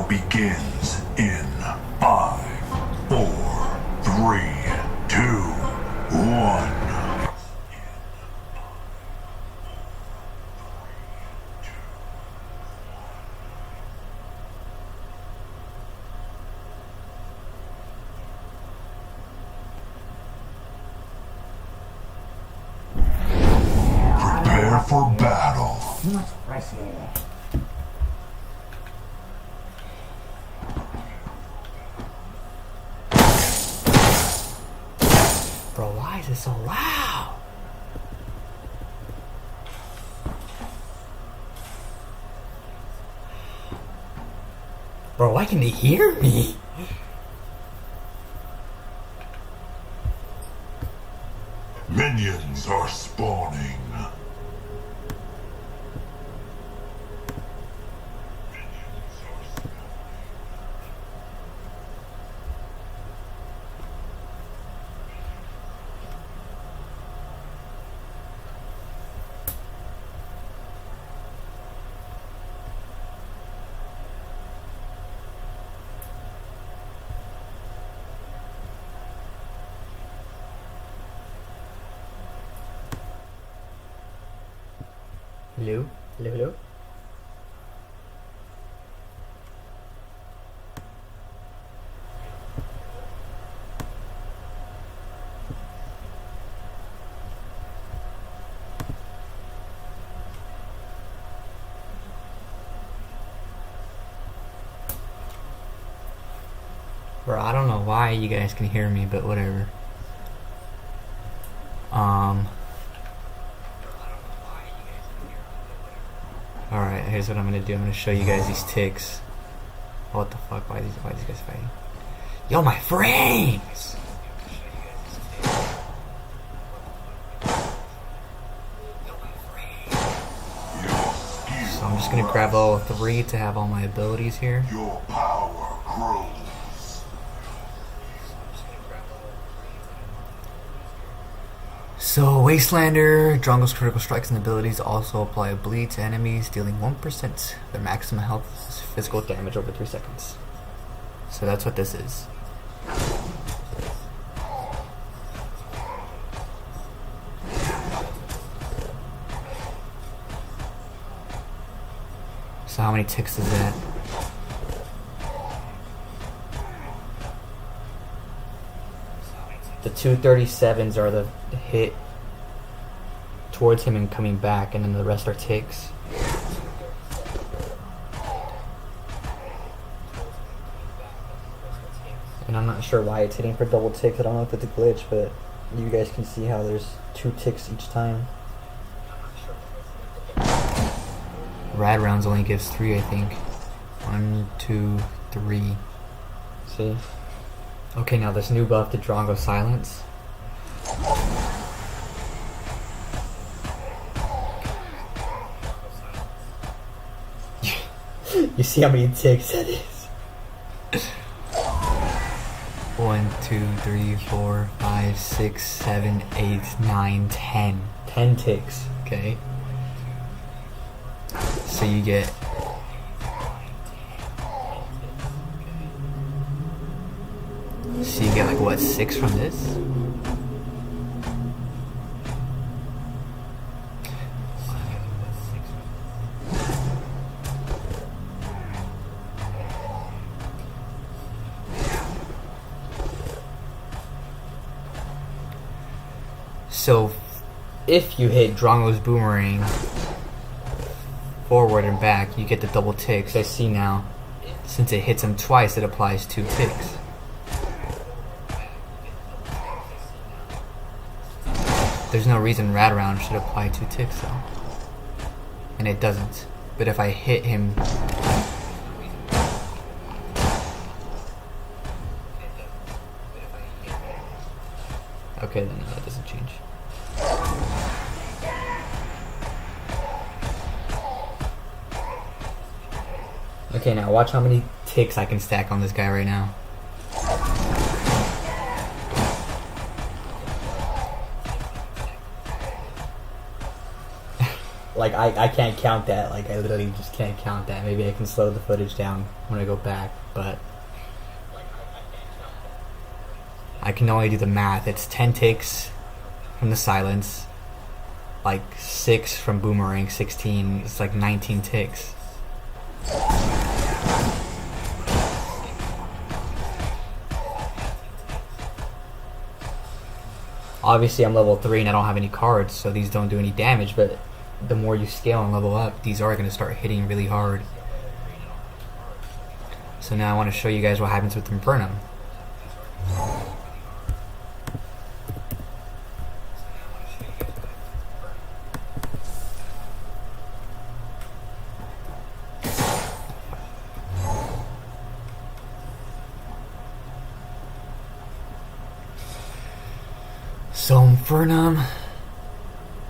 begins in 5, 4, 3, 2, 1. Prepare for battle. Bro, why is it so loud? Bro, why can they hear me? Minions are spawning. Hello? Hello, hello? Bro, I don't know why you guys can hear me, but whatever. Alright, here's what I'm gonna do. I'm gonna show you guys these ticks. What the fuck? Why are these guys fighting? Yo, my frames! So I'm just gonna grab level 3 to have all my abilities here. Your power grows. So, Wastelander, Drongo's critical strikes and abilities also apply a bleed to enemies, dealing 1% their maximum health physical damage over 3 seconds. So that's what this is. So how many ticks is that? The 237s are the hit towards him and coming back, and then the rest are ticks. And I'm not sure why it's hitting for double ticks. I don't know if it's a glitch, but you guys can see how there's 2 ticks each time. Rad rounds only gives 3, I think. 1, 2, 3. See? Okay, now this new buff to Drongo Silence. You see how many ticks that is? 1, 2, 3, 4, 5, 6, 7, 8, 9, 10. 10 ticks, okay? So you get like what, 6 from this? So if you hit Drongo's boomerang forward and back, you get the double ticks. I see now, since it hits him twice, it applies 2 ticks. There's no reason Rad Round should apply 2 ticks though. And it doesn't. But if I hit him... Okay, then that doesn't change. Okay, now watch how many ticks I can stack on this guy right now. like I can't count that. Like I literally just can't count that. Maybe I can slow the footage down when I go back, but I can only do the math. It's 10 ticks from the silence, like 6 from boomerang, 16. It's like 19 ticks. Obviously I'm level 3 and I don't have any cards, so these don't do any damage, but the more you scale and level up, these are going to start hitting really hard. So now I want to show you guys what happens with Infernum. So Infernum,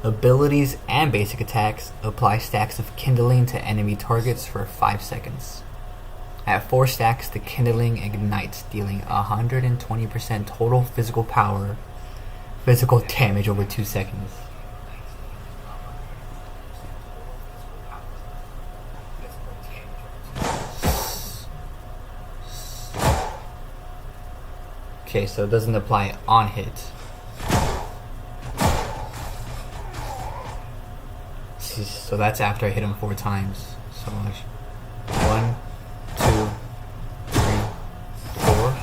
abilities and basic attacks apply stacks of kindling to enemy targets for 5 seconds. At 4 stacks, the kindling ignites, dealing 120% total physical damage over 2 seconds. Okay, so it doesn't apply on hit. So that's after I hit him 4 times. So 1, 2, 3, 4,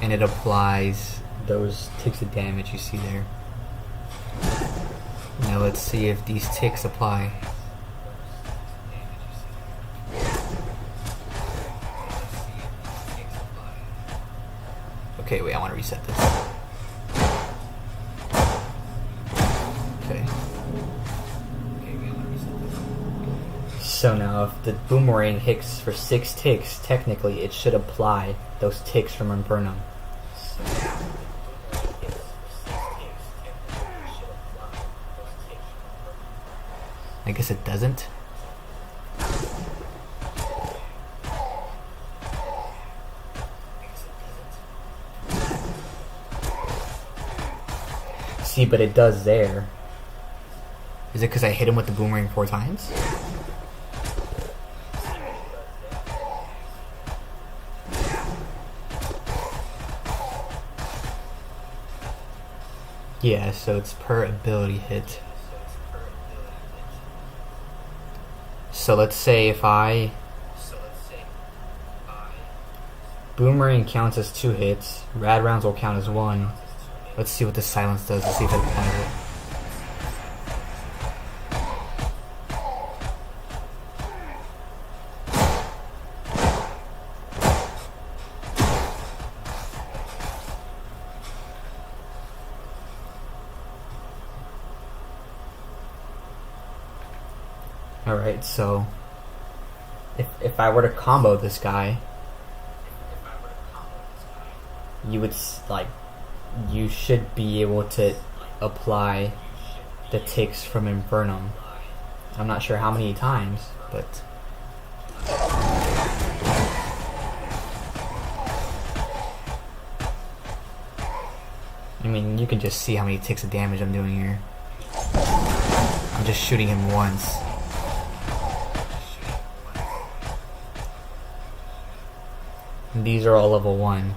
and it applies those ticks of damage you see there. Now let's see if these ticks apply. Okay, wait, I want to reset this. Okay. So now if the boomerang hits for 6 ticks, technically it should apply those ticks from Infernum. I guess it doesn't. See, but it does there. Is it because I hit him with the boomerang 4 times? Yeah, so it's per ability hit. So let's say if boomerang counts as 2 hits, rad rounds will count as 1. Let's see what the silence does. Let's see if it applies it. Alright, so if I were to combo this guy, you should be able to apply the ticks from Infernum. I'm not sure how many times, but I mean, you can just see how many ticks of damage I'm doing here. I'm just shooting him once. And these are all level 1.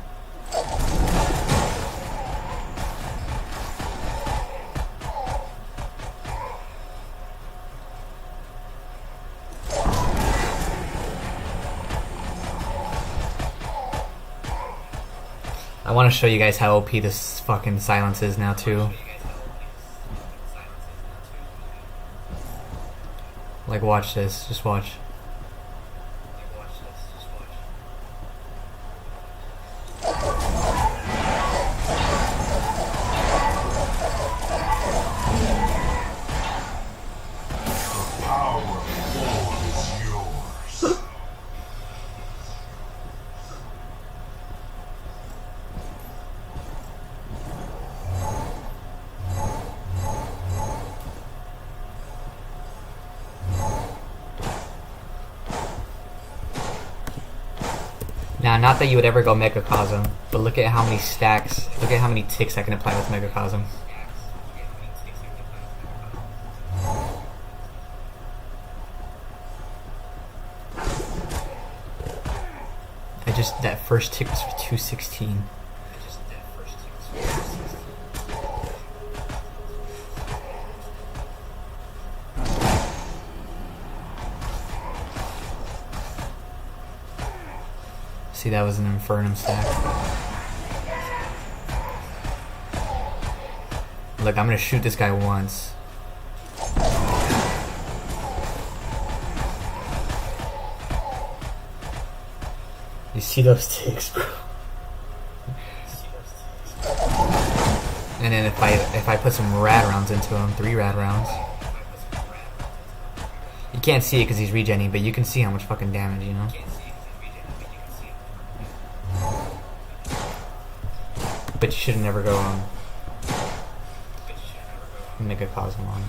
I want to show you guys how OP this fucking silence is now too. Like, watch this. Just watch. Now, not that you would ever go Megacosm, but look at how many stacks, look at how many ticks I can apply with Megacosm. just that first tick was for 216. See, that was an Infernum stack. Look, I'm gonna shoot this guy once. You see those ticks, bro? And then if I put some rad rounds into him, 3 rad rounds. You can't see it because he's regenning, but you can see how much fucking damage, you know? But you should never go on Mega Cosmon.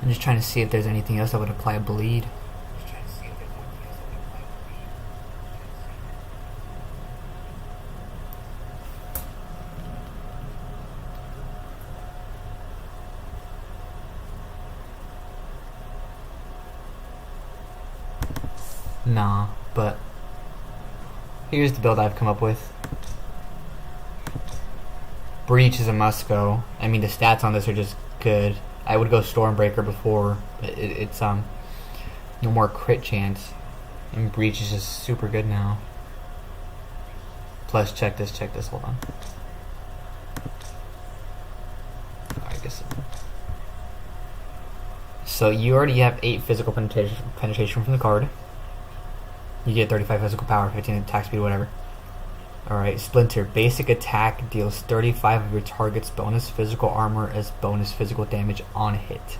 I'm just trying to see if there's anything else that would apply a bleed. Nah, but here's the build I've come up with. Breach is a must go. I mean, the stats on this are just good. I would go Stormbreaker before, but it's no more crit chance, and Breach is just super good now. Plus, check this, hold on. I guess. So you already have 8 physical penetration from the card. You get 35 physical power, 15 attack speed, whatever. Alright, Splinter. Basic attack deals 35 of your target's bonus physical armor as bonus physical damage on hit.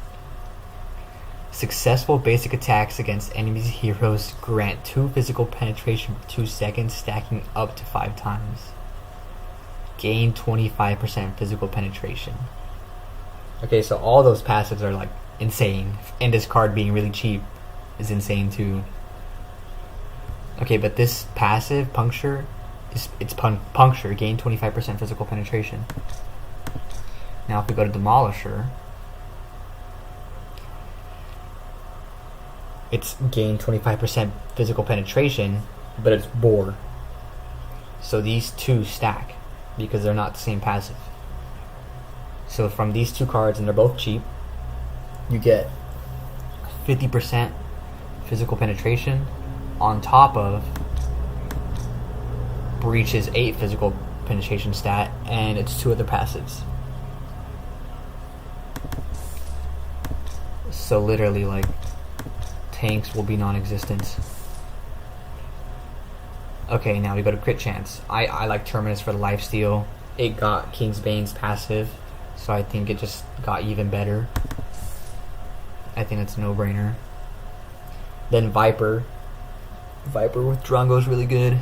Successful basic attacks against enemies' heroes grant 2 physical penetration for 2 seconds, stacking up to 5 times. Gain 25% physical penetration. Okay, so all those passives are like insane. And this card being really cheap is insane too. Okay, but this passive, Puncture, it's Puncture, gain 25% physical penetration. Now if we go to Demolisher, it's gain 25% physical penetration, but it's Bore. So these two stack, because they're not the same passive. So from these two cards, and they're both cheap, you get 50% physical penetration on top of Breach's 8 physical penetration stat, and it's 2 other passives. So literally, like, tanks will be non-existent. Okay, now we go to crit chance. I like Terminus for the lifesteal. It got King's Bane's passive, so I think it just got even better. I think it's a no-brainer. Then Viper. Viper with Drongo is really good,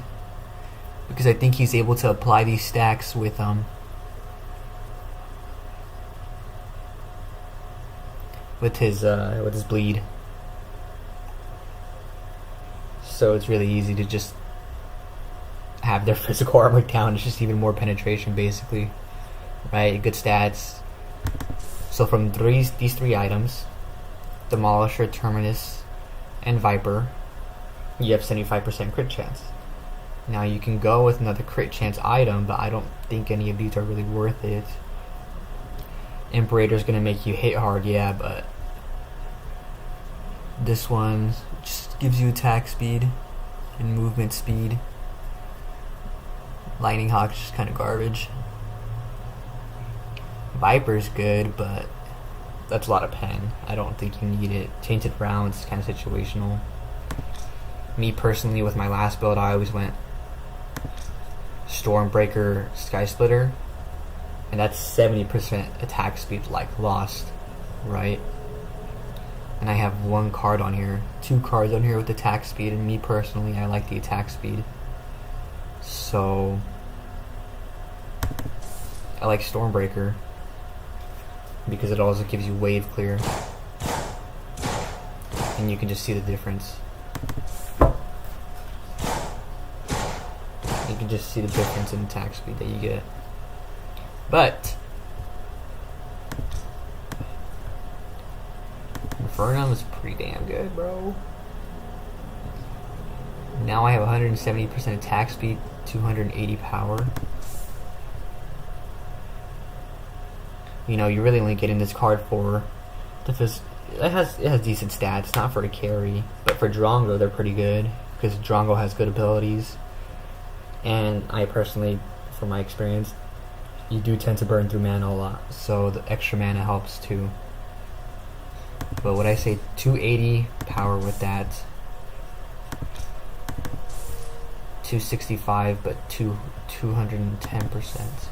because I think he's able to apply these stacks with his bleed. So it's really easy to just have their physical armor down. It's just even more penetration, basically, right? Good stats. So from these 3 items, Demolisher, Terminus, and Viper, you have 75% crit chance. Now you can go with another crit chance item, but I don't think any of these are really worth it. Imperator's gonna make you hit hard, yeah, but this one just gives you attack speed and movement speed. Lightning Hawk's just kind of garbage. Viper's good, but that's a lot of pen. I don't think you need it. Tainted Rounds is kind of situational. Me personally, with my last build, I always went Stormbreaker, Sky Splitter, and that's 70% attack speed, like lost, right? And I have one card on here, 2 cards on here with attack speed, and me personally, I like the attack speed. So I like Stormbreaker because it also gives you wave clear, and you can just see the difference. You can just see the difference in attack speed that you get. But Infernum is pretty damn good, bro. Now I have 170% attack speed, 280 power. You know, you're really only getting this card for the it has decent stats, not for the carry, but for Drongo they're pretty good because Drongo has good abilities. And I personally, from my experience, you do tend to burn through mana a lot, so the extra mana helps too. But what I say, 280 power with that, 265, but 210%,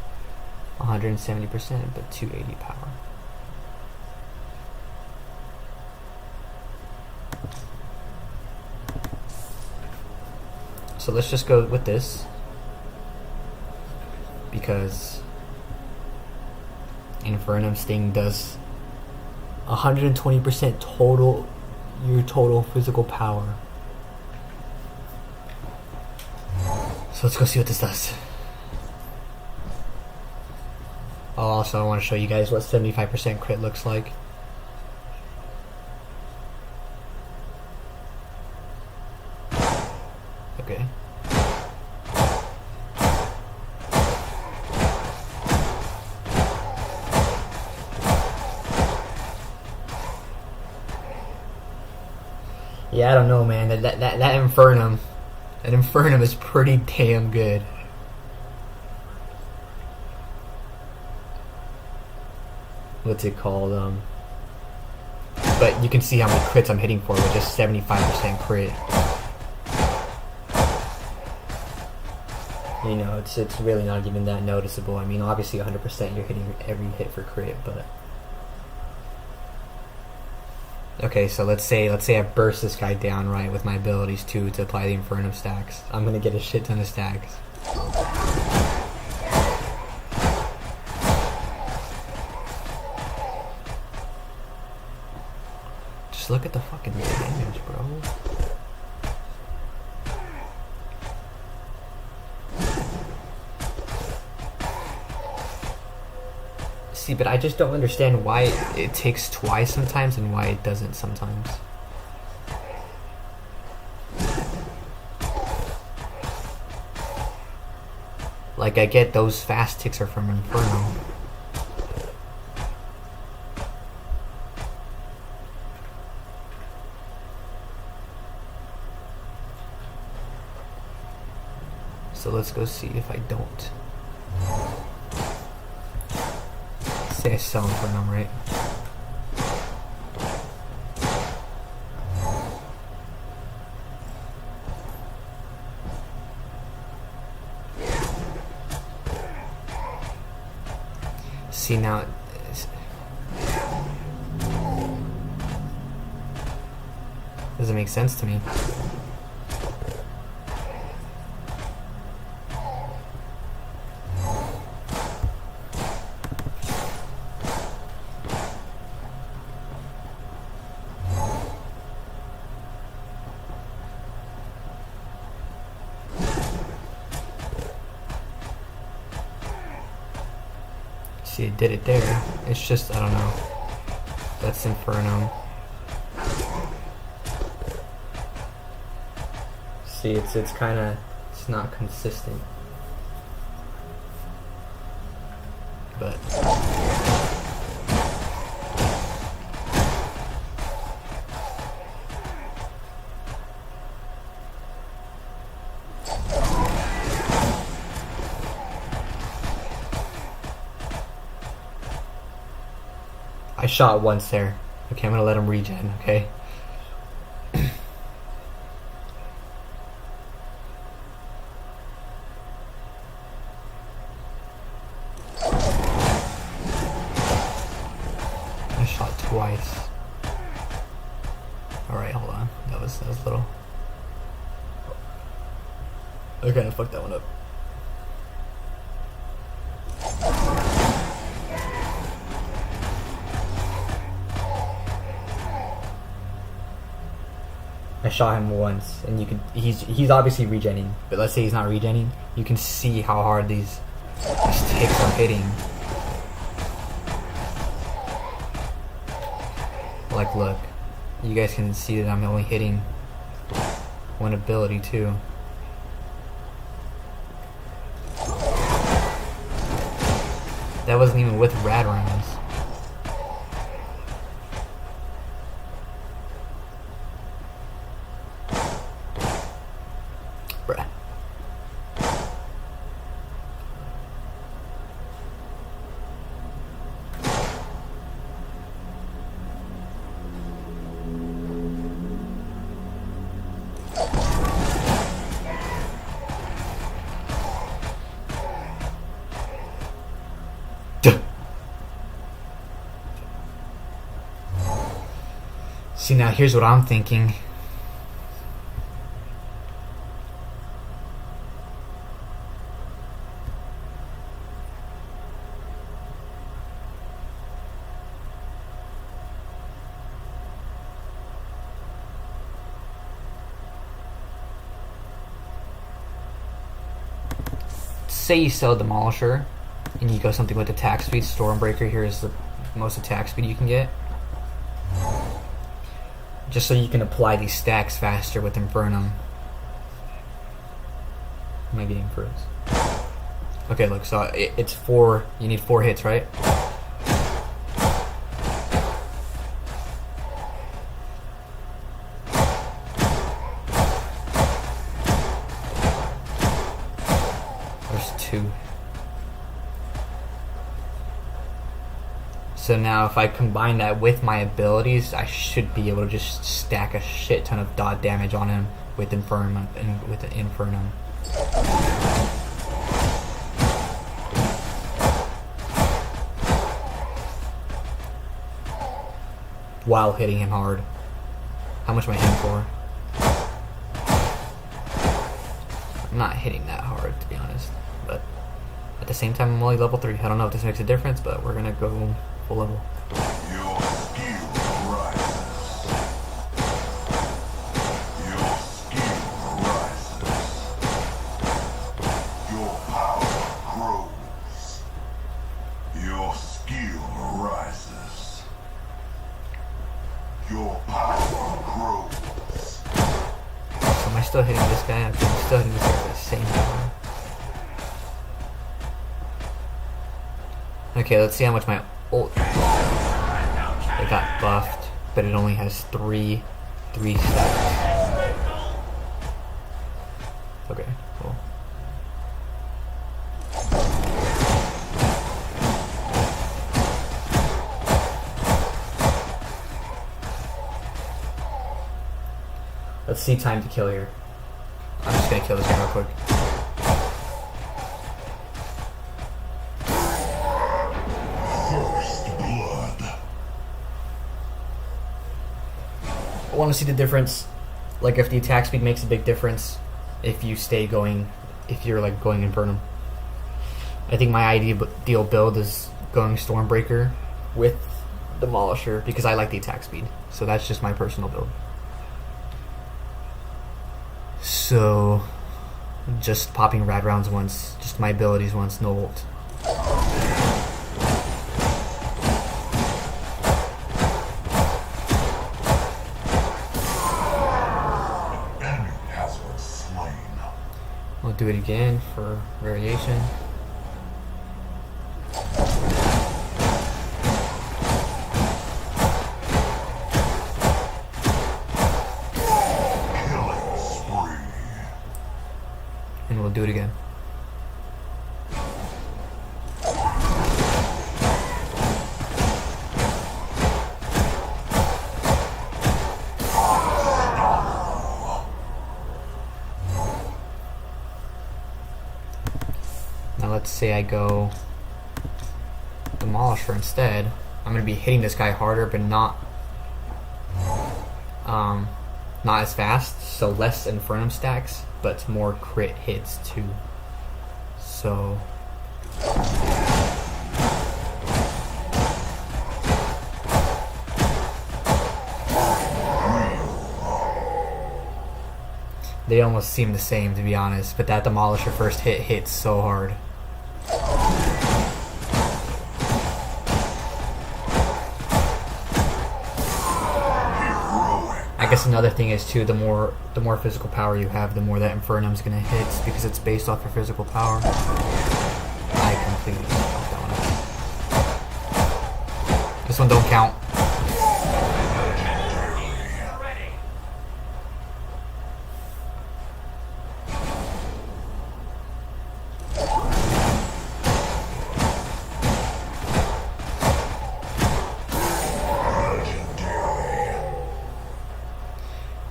170%, but 280 power. So let's just go with this, because Infernum Sting does 120% total, your total physical power. So let's go see what this does. Also, I want to show you guys what 75% crit looks like. Okay. Yeah, I don't know, man. That Infernum, that Infernum is pretty damn good. What's it called? But you can see how many crits I'm hitting for with just 75% crit. You know, it's really not even that noticeable. I mean, obviously 100% you're hitting every hit for crit, but okay, so let's say I burst this guy down right with my abilities too to apply the Infernum stacks. I'm gonna get a shit ton of stacks. Just look at the fucking damage, bro. See, but I just don't understand why it takes twice sometimes and why it doesn't sometimes. Like, I get those fast ticks are from Inferno. So let's go see if I don't. Say I sell Inferno, right? See now, doesn't make sense to me. See, it did it there. It's just, I don't know. That's Inferno. See, it's kind of, it's not consistent. But I shot once there. Okay, I'm gonna let him regen, okay? I shot twice. Alright, hold on. That was little. I kinda fucked that one up. I shot him once, and you can. He's obviously regenning, but let's say he's not regenning. You can see how hard these hits are hitting. Like, look, you guys can see that I'm only hitting one ability too. That wasn't even with rad rounds. Bruh. See, now here's what I'm thinking. Say you sell Demolisher and you go something with attack speed. Stormbreaker here is the most attack speed you can get. Just so you can apply these stacks faster with Infernum. Am I getting froze? Okay, look, so it's 4, you need 4 hits, right? There's 2. So now if I combine that with my abilities, I should be able to just stack a shit ton of dot damage on him with Infernum and with the Infernum. While hitting him hard. How much am I hitting for? I'm not hitting that hard, to be honest. But at the same time, I'm only level 3. I don't know if this makes a difference, but we're gonna go full level. Your skill rises. Your skill rises. Your power grows. Your skill rises. Your power grows. So am I still hitting this guy? I'm still hitting this guy at the same time. Okay, let's see how much my ult. It got buffed, but it only has 3 stacks. Okay, cool. Let's see time to kill here. I'm just gonna kill this guy real quick. First blood. I want to see the difference, like if the attack speed makes a big difference, if you're like going Infernum. I think my ideal build is going Stormbreaker with Demolisher because I like the attack speed. So that's just my personal build. So just popping rad rounds once, just my abilities once, no ult. Enemy has been slain. We'll do it again for variation. Killing spree. And we'll do it again. let's say I go Demolisher instead. I'm gonna be hitting this guy harder, but not as fast. So less Infernum stacks, but more crit hits too. So they almost seem the same, to be honest, but that Demolisher first hit hits so hard. I guess another thing is too, the more physical power you have, the more that Infernum's gonna hit, because it's based off your physical power. I completely fucked that one up. This one don't count.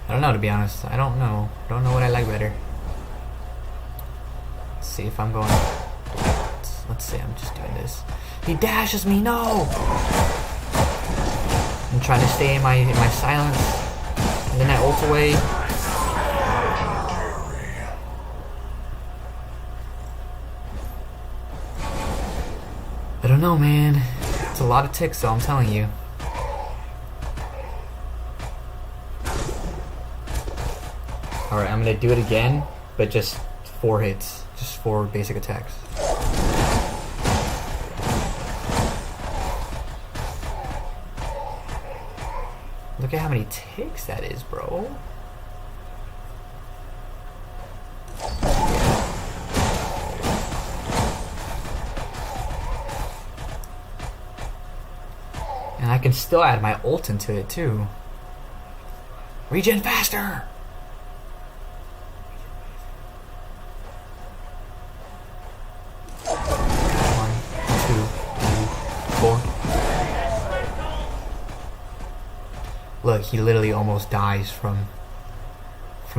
I don't know, to be honest. I don't know. I don't know what I like better. Let's see if I'm going. Let's see. I'm just doing this. He dashes me. No. I'm trying to stay in my silence, and then I ult away. I don't know, man. It's a lot of ticks, so I'm telling you. Alright, I'm gonna do it again, but just 4 hits. Just 4 basic attacks. Look at how many ticks that is, bro. And I can still add my ult into it, too. Regen faster! Look, he literally almost dies from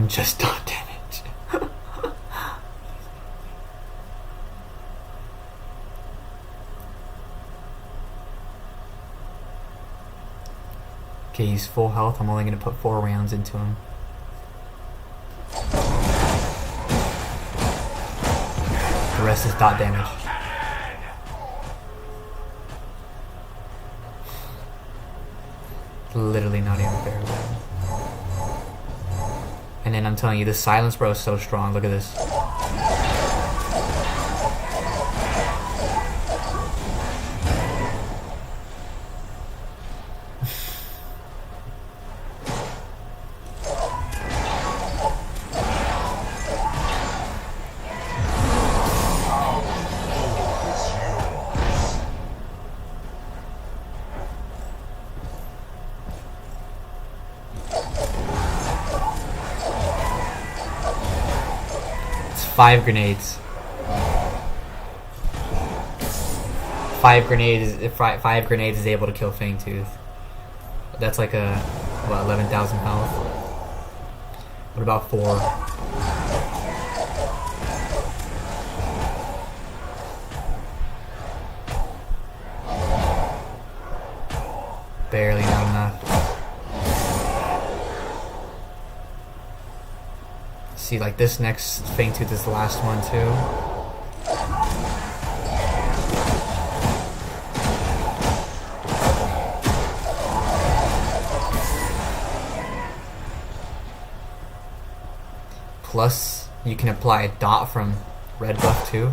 just dot damage. Okay, he's full health. I'm only gonna put 4 rounds into him. The rest is dot damage. Literally not even fair. And then I'm telling you, this silence, bro, is so strong. Look at this. It's 5 grenades. 5 grenades is able to kill Fangtooth. That's like a, what, 11,000 health? What about 4? Barely, not enough. See, like this next Fangtooth is the last one too. Plus, you can apply a dot from red buff too.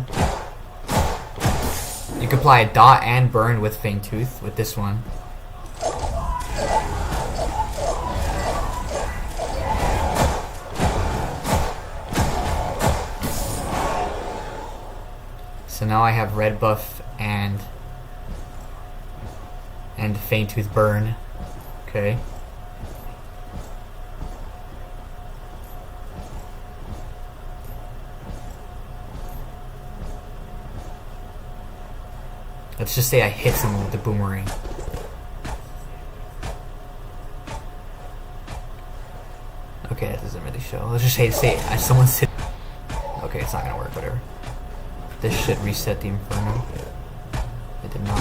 You can apply a dot and burn with Fangtooth with this one. So now I have red buff and Fangtooth burn. Okay. Let's just say I hit him with the boomerang. Okay, that doesn't really show. Let's just say someone's hit. Okay, it's not gonna work, whatever. This should reset the Inferno. It did not.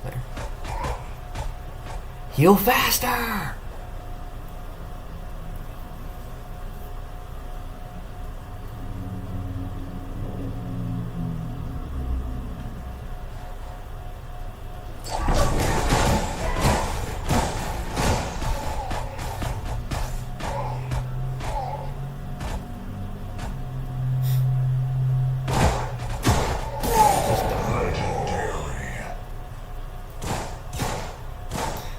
There. Heal faster!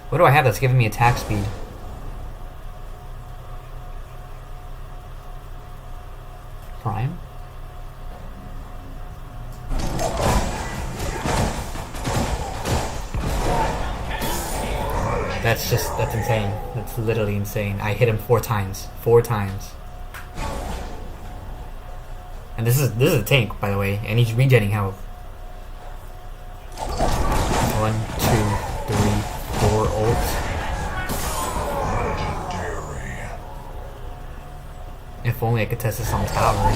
What do I have that's giving me attack speed? Prime? That's insane. That's literally insane. I hit him 4 times. 4 times. And this is a tank, by the way, and he's regenerating health. 1, 2, 3, 4 ults. If only I could test this on tower.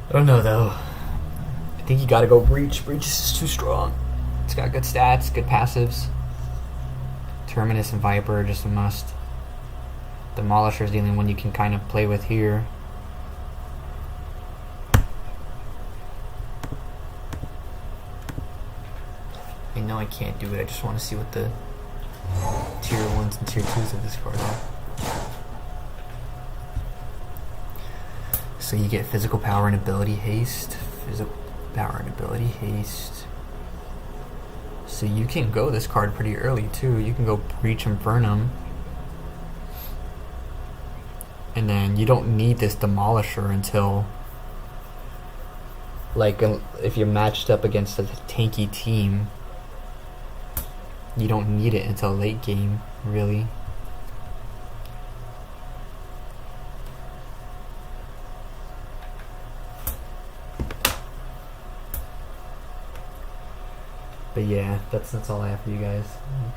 I don't know though. I think you gotta go Breach. Breach is too strong. It's got good stats, good passives. Terminus and Viper are just a must. Demolisher is the only one you can kind of play with here. I know I can't do it, I just want to see what the tier 1s and tier 2s of this card are. So you get physical power and ability haste. Physical power and ability haste. So you can go this card pretty early too. You can go Breach Infernum. And then you don't need this Demolisher until, like, if you're matched up against a tanky team, you don't need it until late game, really. But yeah, that's all I have for you guys.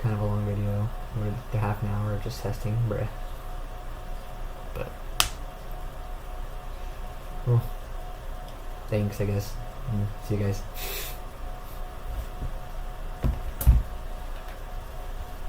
Kind of a long video. We're at half an hour of just testing, bruh. But well, thanks, I guess. See you guys.